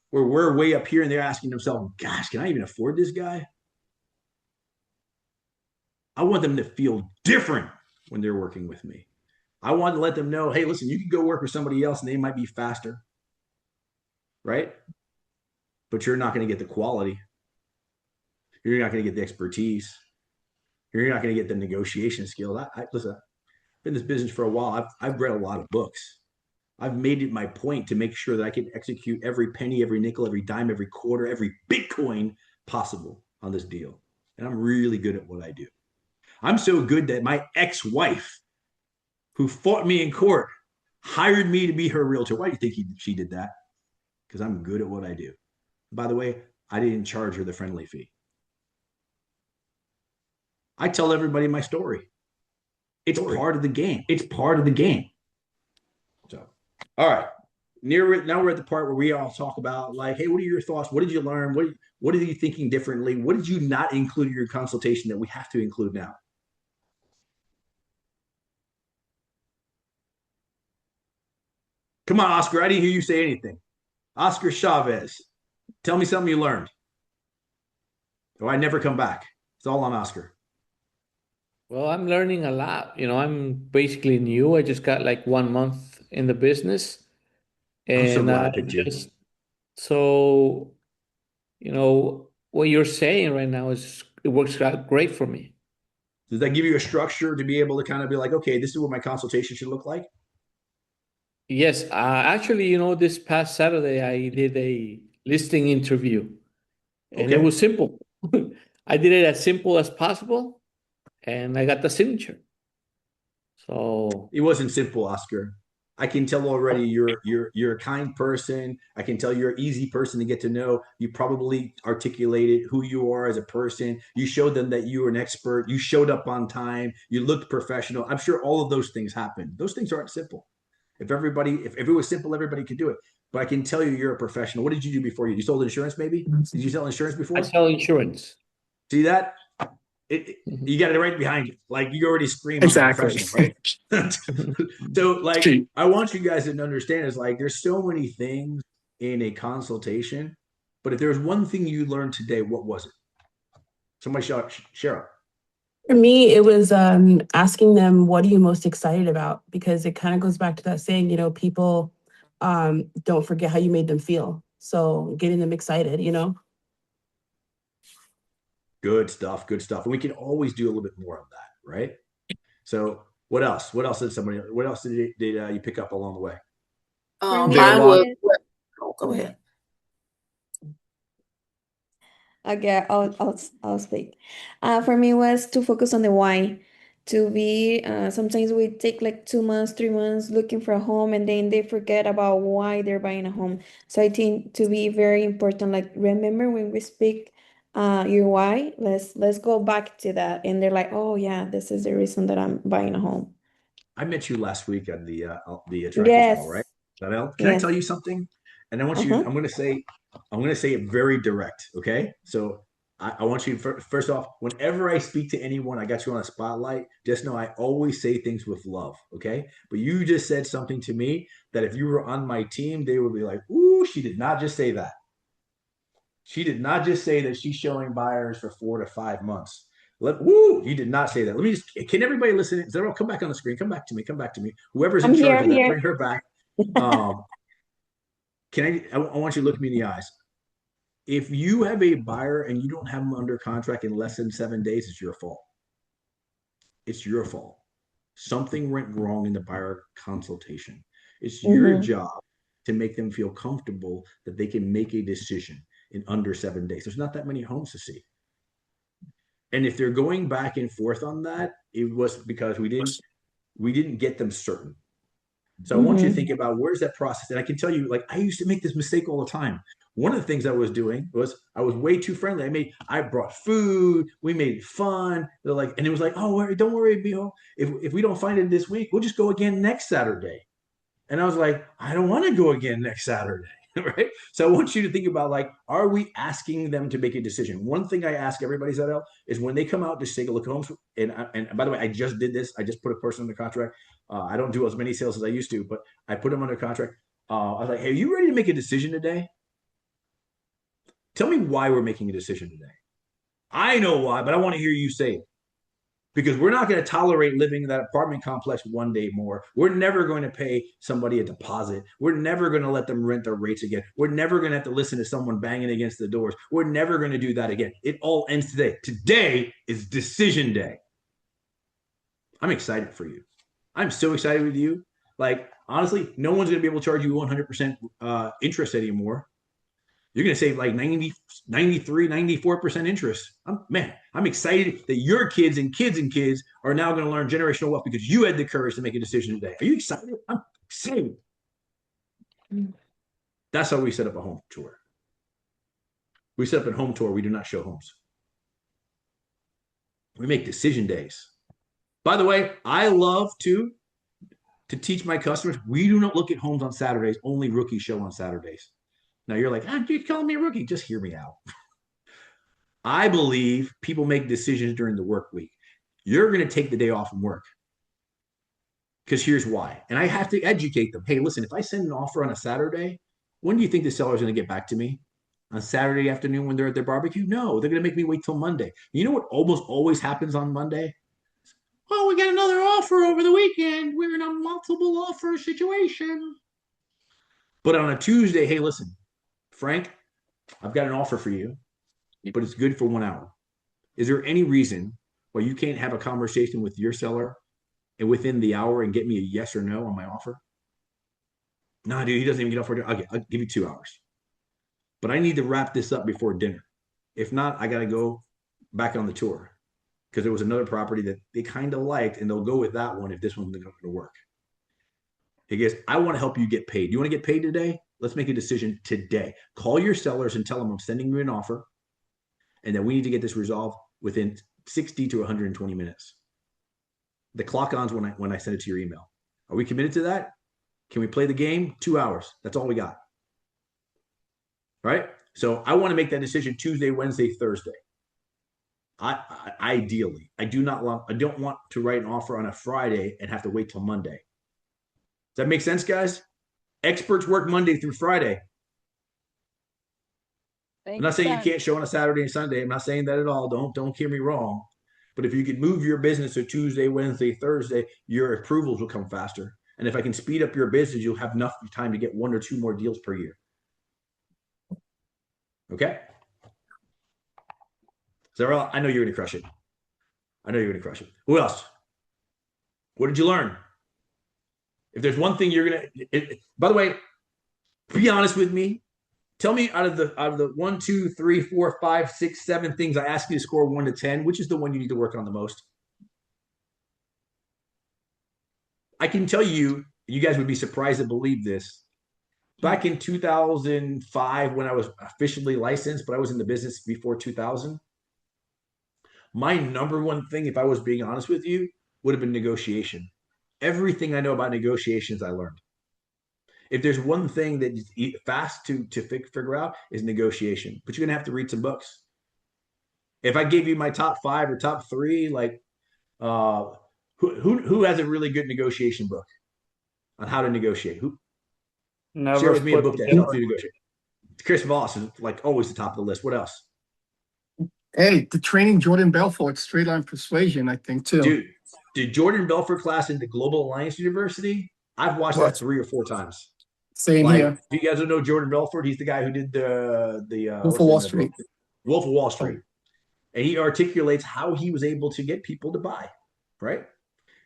where we're way up here and they're asking themselves, gosh, can I even afford this guy? I want them to feel different when they're working with me. I want to let them know, hey, listen, you can go work with somebody else and they might be faster, right? But you're not going to get the quality. You're not going to get the expertise. You're not going to get the negotiation skills. Listen, I've been in this business for a while. I've read a lot of books. I've made it my point to make sure that I can execute every penny, every nickel, every dime, every quarter, every Bitcoin possible on this deal. And I'm really good at what I do. I'm so good that my ex-wife, who fought me in court, hired me to be her realtor. Why do you think she did that? Because I'm good at what I do. By the way, I didn't charge her the friendly fee. I tell everybody my story. It's part of the game. It's part of the game. So, all right. Now we're at the part where we all talk about, like, hey, what are your thoughts? What did you learn? What are you thinking differently? What did you not include in your consultation that we have to include now? Come on, Oscar. I didn't hear you say anything. Oscar Chavez, tell me something you learned. Or I never come back. It's all on Oscar. Well, I'm learning a lot. I'm basically new. I just got like 1 month in the business. I'm so And glad I picked you. so, what you're saying right now it works out great for me. Does that give you a structure to be able to kind of be like, okay, this is what my consultation should look like? Yes, actually, this past Saturday I did a listing interview, and it was simple. I did it as simple as possible, and I got the signature. So it wasn't simple, Oscar. I can tell already you're a kind person. I can tell you're an easy person to get to know. You probably articulated who you are as a person. You showed them that you were an expert. You showed up on time. You looked professional. I'm sure all of those things happened. Those things aren't simple. If it was simple, everybody could do it. But I can tell you're a professional. What did you do before? You sold insurance, maybe? Did you sell insurance before? I sell insurance. See that? You got it right behind you. Like, you already screamed. Exactly. Right? So, like, I want you guys to understand is, like, there's so many things in a consultation, but if there's one thing you learned today, what was it? Somebody share up. For me, it was asking them, what are you most excited about? Because it kind of goes back to that saying, people don't forget how you made them feel. So getting them excited, Good stuff. Good stuff. And we can always do a little bit more of that, right? So what else? What else did you pick up along the way? Mine was, go ahead. Okay, I'll speak. For me was to focus on the why. To be sometimes we take like 2 months, 3 months looking for a home and then they forget about why they're buying a home. So I think to be very important, like remember when we speak your why, let's go back to that. And they're like, oh yeah, this is the reason that I'm buying a home. I met you last week on the attractors call, right? Yes, Can I yes. tell you something? And I want you. Uh-huh. I'm gonna say it very direct. Okay, so I want you first off. Whenever I speak to anyone, I got you on a spotlight. Just know I always say things with love. Okay, but you just said something to me that if you were on my team, they would be like, "Ooh, she did not just say that. She did not just say that she's showing buyers for 4 to 5 months." You did not say that. Let me just, can everybody listen? Zero, come back on the screen. Come back to me. Come back to me. Whoever's in I'm here, charge I'm of that, here. bring her back. Um, I want you to look me in the eyes. If you have a buyer and you don't have them under contract in less than 7 days, it's your fault. It's your fault. Something went wrong in the buyer consultation. It's your Mm-hmm. job to make them feel comfortable that they can make a decision in under 7 days. There's not that many homes to see. And if they're going back and forth on that, it was because we didn't get them certain. So I want you to think Mm-hmm. about where's that process. And I can tell you, like, I used to make this mistake all the time. One of the things I was doing was I was way too friendly. I brought food, we made it fun. They're like, and it was like, oh, don't worry, Bijo. If we don't find it this week, we'll just go again next Saturday. And I was like, I don't want to go again next Saturday. Right. So I want you to think about, like, are we asking them to make a decision? One thing I ask everybody, Zadel, is when they come out to take a look at homes. And by the way, I just did this. I just put a person under contract. I don't do as many sales as I used to, but I put them under contract. I was like, hey, are you ready to make a decision today? Tell me why we're making a decision today. I know why, but I want to hear you say it. Because we're not going to tolerate living in that apartment complex one day more. We're never going to pay somebody a deposit. We're never going to let them rent their rates again. We're never going to have to listen to someone banging against the doors. We're never going to do that again. It all ends today. Today is decision day. I'm excited for you. I'm so excited with you. Like, honestly, no one's going to be able to charge you 100% interest anymore. You're going to save like 90, 93, 94% interest. I'm excited that your kids and kids and kids are now going to learn generational wealth because you had the courage to make a decision today. Are you excited? I'm excited. That's how we set up a home tour. We set up a home tour. We do not show homes. We make decision days. By the way, I love to teach my customers, we do not look at homes on Saturdays. Only rookies show on Saturdays. Now you're like, you're calling me a rookie. Just hear me out. I believe people make decisions during the work week. You're going to take the day off from work because here's why. And I have to educate them. Hey, listen, if I send an offer on a Saturday, when do you think the seller is going to get back to me? On Saturday afternoon when they're at their barbecue? No, they're going to make me wait till Monday. You know what almost always happens on Monday? Oh, we got another offer over the weekend. We're in a multiple offer situation. But on a Tuesday, hey, listen, Frank, I've got an offer for you, but it's good for 1 hour. Is there any reason why you can't have a conversation with your seller and within the hour and get me a yes or no on my offer? No, dude, he doesn't even get off for dinner. Okay, I'll give you 2 hours. But I need to wrap this up before dinner. If not, I got to go back on the tour because there was another property that they kind of liked, and they'll go with that one if this one's going to work. He goes, I want to help you get paid. You want to get paid today? Let's make a decision today. Call your sellers and tell them I'm sending you an offer and that we need to get this resolved within 60 to 120 minutes. The clock on's when I send it to your email. Are we committed to that? Can we play the game? 2 hours. That's all we got. Right? So I want to make that decision Tuesday, Wednesday, Thursday. Ideally, I don't want to write an offer on a Friday and have to wait till Monday. Does that make sense, guys? Experts work Monday through Friday. I'm not saying you can't show on a Saturday and Sunday. I'm not saying that at all. Don't hear me wrong. But if you could move your business to Tuesday, Wednesday, Thursday, your approvals will come faster. And if I can speed up your business, you'll have enough time to get 1 or 2 more deals per year. Okay? So I know you're going to crush it. I know you're going to crush it. Who else? What did you learn? If there's one thing you're going to, by the way, be honest with me. Tell me out of the 1, 2, 3, 4, 5, 6, 7 things I ask you to score 1 to 10, which is the one you need to work on the most? I can tell you, you guys would be surprised to believe this. Back in 2005, when I was officially licensed, but I was in the business before 2000, my number one thing, if I was being honest with you, would have been negotiation. Everything I know about negotiations, I learned. If there's one thing that is fast to figure out is negotiation, but you're gonna have to read some books. If I gave you my top 5 or top 3, like who has a really good negotiation book on how to negotiate? Who Never share with me a split book the that helps difference. you negotiate? Chris Voss is like always the top of the list. What else? Hey, the training Jordan Belfort, Straight Line Persuasion, I think too. Dude, the Jordan Belfort class in the Global Alliance University, I've watched that 3 or 4 times. Same Like, here. if you guys don't know Jordan Belfort, he's the guy who did the Wolf what's of the Wall name of the book? Street. Wolf of Wall Street. And he articulates how he was able to get people to buy, right?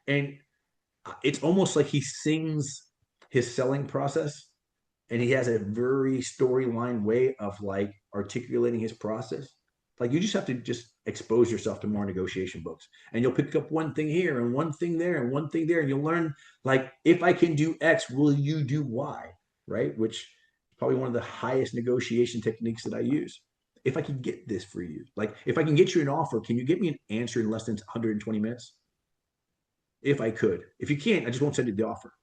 And it's almost like he sings his selling process, and he has a very storyline way of like articulating his process. Like, you just have to just expose yourself to more negotiation books, and you'll pick up one thing here and one thing there and one thing there, and you'll learn, like, if I can do X, will you do Y, right? Which is probably one of the highest negotiation techniques that I use. If I can get this for you, like, if I can get you an offer, can you get me an answer in less than 120 minutes? If I could. If you can't, I just won't send you the offer,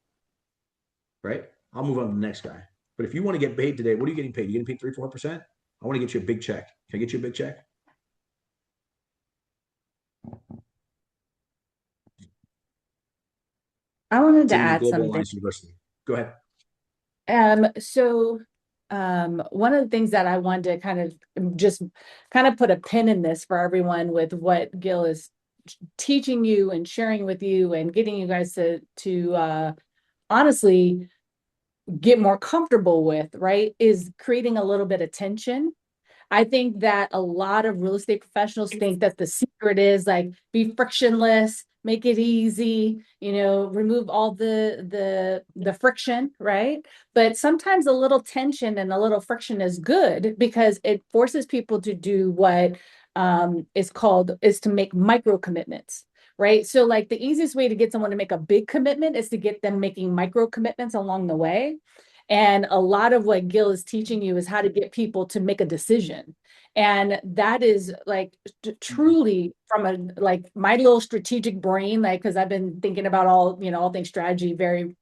right? I'll move on to the next guy. But if you want to get paid today, what are you getting paid? You getting paid 3, 4%? I want to get you a big check. Can I get you a big check? I wanted to To add Global something. Alliance University. Go ahead. One of the things that I wanted to kind of put a pin in this for everyone with what Gil is teaching you and sharing with you and getting you guys to honestly get more comfortable with, right, is creating a little bit of tension. I think that a lot of real estate professionals think that the secret is like be frictionless, make it easy, remove all the friction, right? But sometimes a little tension and a little friction is good because it forces people to do what is to make micro commitments. Right. So like the easiest way to get someone to make a big commitment is to get them making micro commitments along the way. And a lot of what Gil is teaching you is how to get people to make a decision. And that is like truly from like my little strategic brain, like, because I've been thinking about all things strategy very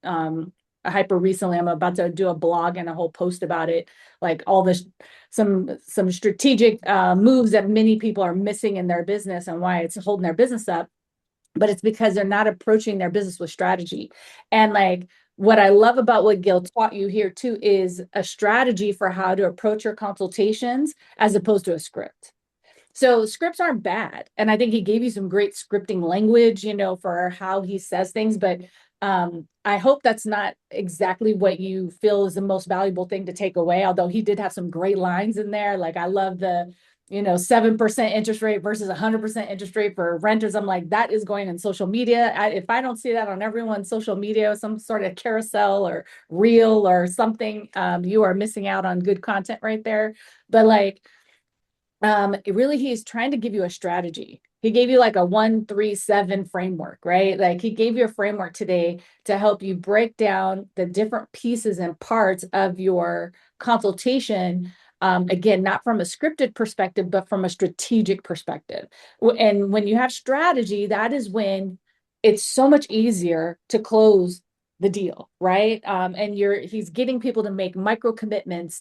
hyper recently. I'm about to do a blog and a whole post about it, like all this, some strategic moves that many people are missing in their business and why it's holding their business up. But it's because they're not approaching their business with strategy. And like, what I love about what Gil taught you here too is a strategy for how to approach your consultations as opposed to a script. So scripts aren't bad. And I think he gave you some great scripting language, for how he says things. But I hope that's not exactly what you feel is the most valuable thing to take away. Although he did have some great lines in there. Like, I love the 7% interest rate versus 100% interest rate for renters. I'm like, that is going on social media. If I don't see that on everyone's social media, some sort of carousel or reel or something, you are missing out on good content right there. But like, really, he's trying to give you a strategy. He gave you like a 1-3-7 framework, right? Like, he gave you a framework today to help you break down the different pieces and parts of your consultation. Again, not from a scripted perspective, but from a strategic perspective. And when you have strategy, that is when it's so much easier to close the deal, right? And he's getting people to make micro commitments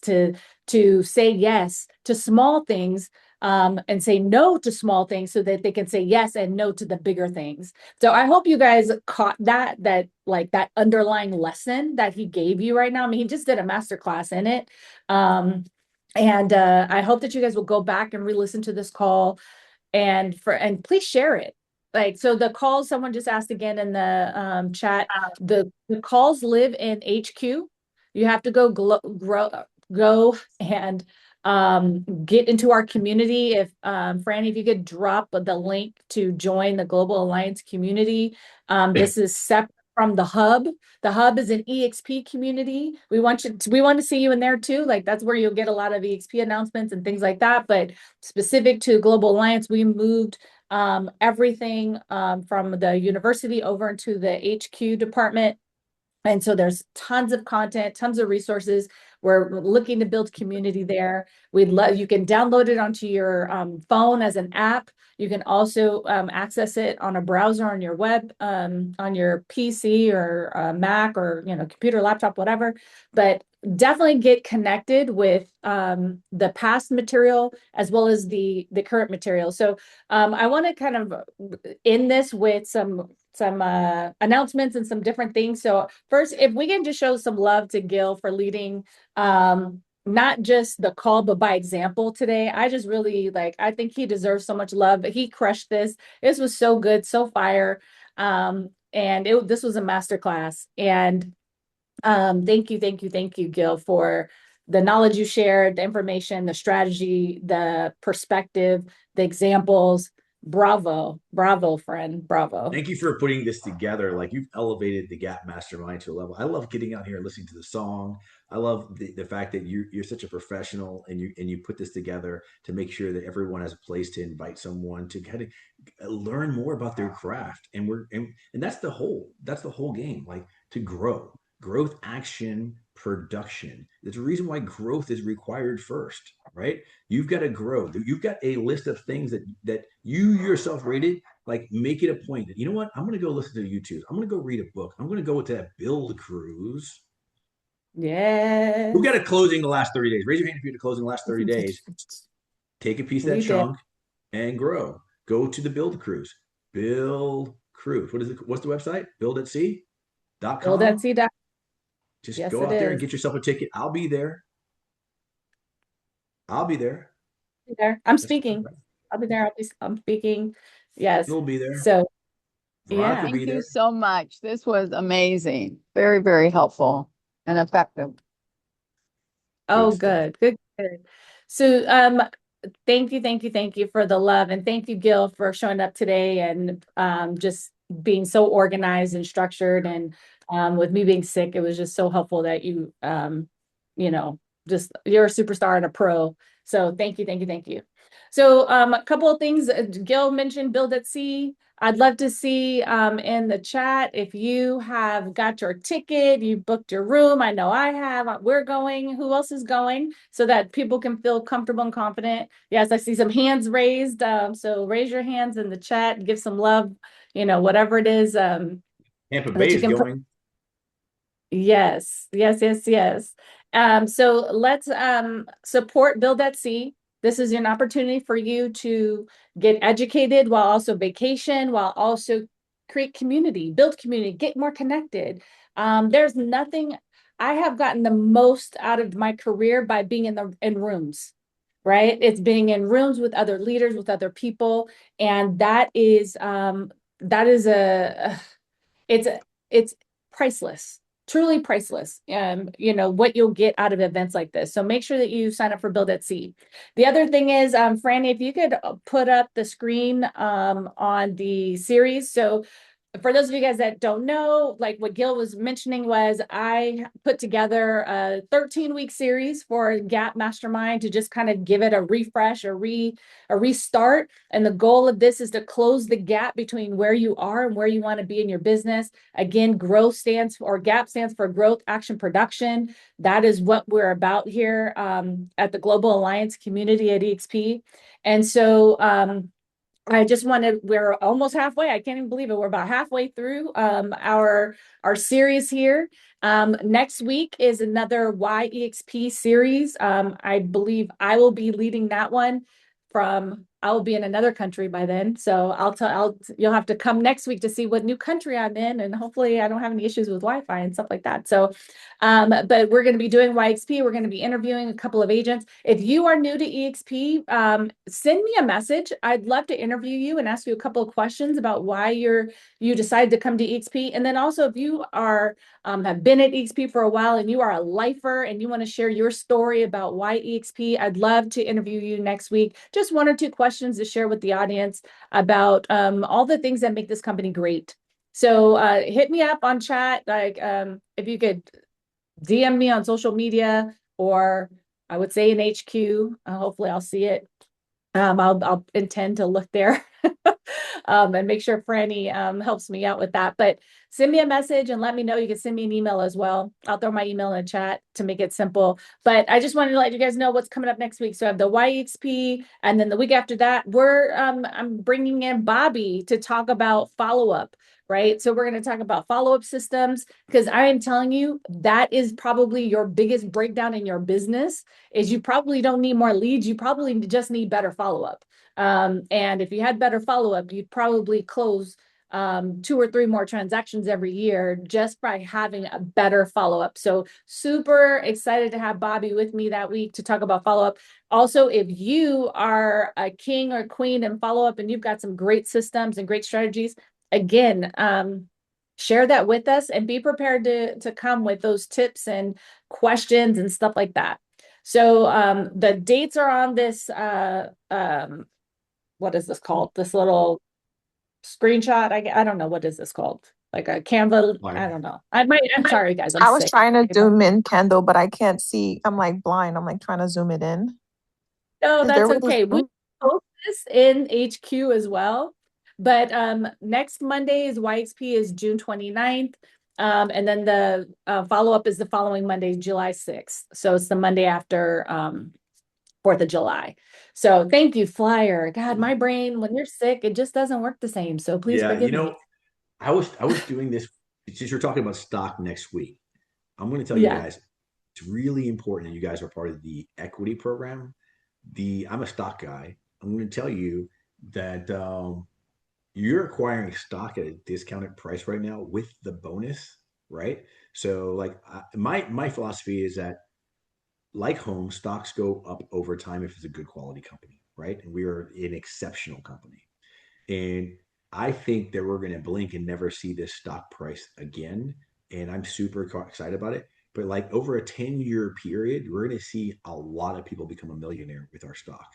to say yes to small things, and say no to small things so that they can say yes and no to the bigger things. So I hope you guys caught that like that underlying lesson that he gave you right now. I mean, he just did a masterclass in it. And I hope that you guys will go back and re-listen to this call and please share it. Like, so the calls, someone just asked again in the chat, the calls live in HQ. You have to go and get into our community. If Franny, if you could drop the link to join the Global Alliance community. This is separate from the hub. The hub is an EXP community. We want to see you in there too. Like that's where you'll get a lot of EXP announcements and things like that. But specific to Global Alliance, we moved everything from the university over into the HQ department. And so there's tons of content, tons of resources. We're looking to build community there. You can download it onto your phone as an app. You can also access it on a browser on your web, on your PC or Mac or computer, laptop, whatever. But definitely get connected with the past material as well as the current material. So I want to kind of end this with some announcements and some different things. So first, if we can just show some love to Gil for leading not just the call, but by example today. I just really I think he deserves so much love, but he crushed this. This was so good, so fire. And this was a masterclass. And thank you, Gil, for the knowledge you shared, the information, the strategy, the perspective, the examples. Bravo, friend, bravo. Thank you for putting this together. Like, you've elevated the GAP Mastermind to a level. I love getting out here and listening to the song. I love the fact that you're such a professional and you put this together to make sure that everyone has a place to invite someone to kind of learn more about their craft. And that's the whole game, like, to grow. Growth, action, production. There's a reason why growth is required first, right? You've got to grow. You've got a list of things that you yourself rated. Like, make it a point that, you know what, I'm going to go listen to YouTube. I'm going to go read a book. I'm going to go to that build cruise. Yeah. Who got a closing in the last 30 days? Raise your hand if you had a closing in the last 30 days. Take a piece of that chunk and grow. Go to the build cruise. Build cruise. What's the website? buildatsea.com. Buildatsea.com. Just go out there and get yourself a ticket. I'll be there. I'm speaking. I'll be there. I'm speaking. Yes. You'll be there. So, Veronica yeah. will be there. Thank you so much. This was amazing. Very, very helpful and effective. Oh, good. So, thank you for the love, and thank you, Gil, for showing up today and just being so organized and structured. And with me being sick, it was just so helpful that you, just you're a superstar and a pro. So thank you. So a couple of things Gil mentioned, Build at Sea. I'd love to see in the chat if you have got your ticket, you booked your room. I know I have. We're going. Who else is going? So that people can feel comfortable and confident. Yes, I see some hands raised. So raise your hands in the chat. Give some love. Whatever it is. Tampa Bay is going. Yes. So let's support Build at Sea. This is an opportunity for you to get educated while also vacation, while also create community, build community, get more connected. There's nothing. I have gotten the most out of my career by being in rooms, right? It's being in rooms with other leaders, with other people, and it's priceless. Truly priceless, what you'll get out of events like this. So make sure that you sign up for Build at Sea. The other thing is, Franny, if you could put up the screen on the series. So for those of you guys that don't know, like what Gil was mentioning was I put together a 13-week series for GAP Mastermind to just kind of give it a refresh, a restart. And the goal of this is to close the gap between where you are and where you want to be in your business. Again, GAP stands for Growth, Action, Production. That is what we're about here at the Global Alliance community at EXP. And so we're almost halfway. I can't even believe it. We're about halfway through our series here. Next week is another YEXP series. I believe I will be leading that one I will be in another country by then. So you'll have to come next week to see what new country I'm in, and hopefully I don't have any issues with Wi-Fi and stuff like that. So, but we're going to be doing YXP. We're going to be interviewing a couple of agents. If you are new to EXP, send me a message. I'd love to interview you and ask you a couple of questions about why you decided to come to EXP. And then also, if you have been at EXP for a while and you are a lifer and you want to share your story about why EXP, I'd love to interview you next week. Just one or two questions to share with the audience about all the things that make this company great. So hit me up on chat, like if you could DM me on social media, or I would say in HQ. Hopefully I'll see it. I'll intend to look there and make sure Franny helps me out with that. But send me a message and let me know. You can send me an email as well. I'll throw my email in the chat to make it simple. But I just wanted to let you guys know what's coming up next week. So I have the YEXP, and then the week after that, I'm bringing in Bobby to talk about follow-up. Right. So we're going to talk about follow-up systems, because I am telling you, that is probably your biggest breakdown in your business. Is you probably don't need more leads. You probably just need better follow-up. And if you had better follow-up, you'd probably close 2 or 3 more transactions every year just by having a better follow-up. So super excited to have Bobby with me that week to talk about follow-up. Also, if you are a king or queen in follow-up and you've got some great systems and great strategies, again, share that with us and be prepared to come with those tips and questions and stuff like that. So the dates are on this, what is this called? This little screenshot. I don't know, what is this called? Like a Canva. I don't know. I'm sorry, guys. I'm I was sick. trying to zoom in, Kendall, but I can't see. I'm like blind. I'm like trying to zoom it in. No, Is there that's a way to okay. We zoom? post this in HQ as well. But next Monday is YXP is June 29th. And then the follow-up is the following Monday, July 6th. So it's the Monday after 4th of July. So thank you, Flyer. God, my brain, when you're sick, it just doesn't work the same. So please Yeah, forgive me. I was doing this since you're talking about stock next week. I'm going to tell you Yeah. guys, it's really important that you guys are part of the equity program. I'm a stock guy. I'm going to tell you that you're acquiring stock at a discounted price right now with the bonus, right? So, like, my philosophy is that, like home, stocks go up over time if it's a good quality company, right? And we are an exceptional company. And I think that we're going to blink and never see this stock price again. And I'm super excited about it. But like over a 10-year period, we're going to see a lot of people become a millionaire with our stock.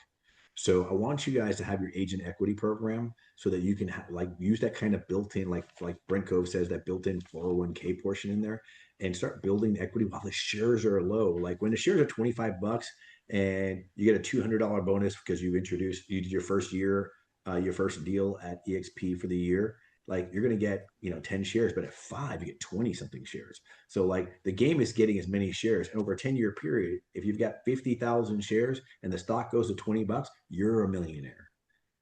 So I want you guys to have your agent equity program so that you can like use that kind of built-in, like Brent Cove says, that built-in 401k portion in there, and start building equity while the shares are low. Like when the shares are $25 and you get a $200 bonus because you did your first year, your first deal at EXP for the year, like you're going to get 10 shares, but at 5 you get 20 something shares. So like the game is getting as many shares, and over a 10-year period, if you've got 50,000 shares and the stock goes to $20, you're a millionaire.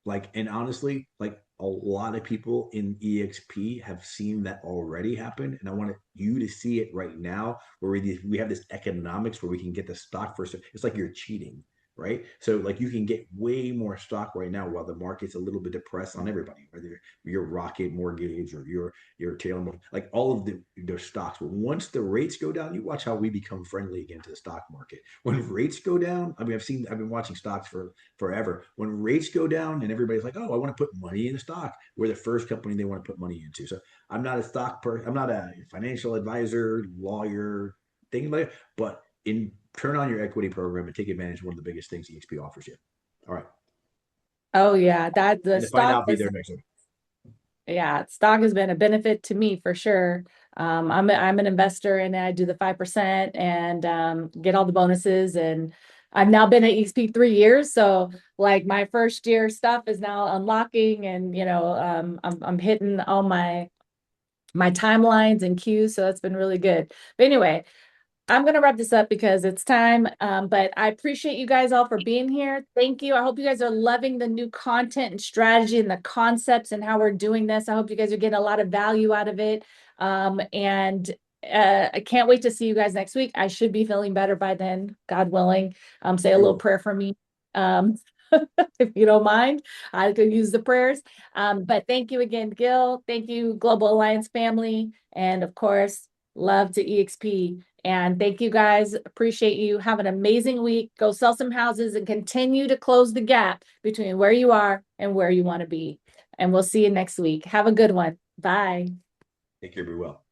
Like, and honestly, like a lot of people in EXP have seen that already happen, and I want you to see it right now, where we have this economics where we can get the stock first. It's like you're cheating, right? So like you can get way more stock right now while the market's a little bit depressed on everybody, whether you're Rocket Mortgage or your Taylor, like all of their stocks. But once the rates go down, you watch how we become friendly again to the stock market. When rates go down, I mean, I've been watching stocks for forever. When rates go down and everybody's like, oh, I want to put money in the stock, we're the first company they want to put money into. So I'm not a stock person, I'm not a financial advisor, lawyer, thing like that, but turn on your equity program and take advantage of one of the biggest things EXP offers you. All right. Oh yeah, that the And if I stock not be is, there next week. yeah, stock has been a benefit to me for sure. I'm an investor, and I do the 5% and get all the bonuses. And I've now been at EXP 3 years, so like my first year stuff is now unlocking, and I'm hitting all my timelines and queues, so that's been really good. But anyway, I'm going to wrap this up because it's time. But I appreciate you guys all for being here. Thank you. I hope you guys are loving the new content and strategy and the concepts and how we're doing this. I hope you guys are getting a lot of value out of it. And I can't wait to see you guys next week. I should be feeling better by then, God willing. Say a little prayer for me. If you don't mind, I could use the prayers. But thank you again, Gil. Thank you, Global Alliance family. And of course, love to EXP. And thank you guys. Appreciate you. Have an amazing week. Go sell some houses and continue to close the gap between where you are and where you want to be. And we'll see you next week. Have a good one. Bye. Take care. Be well.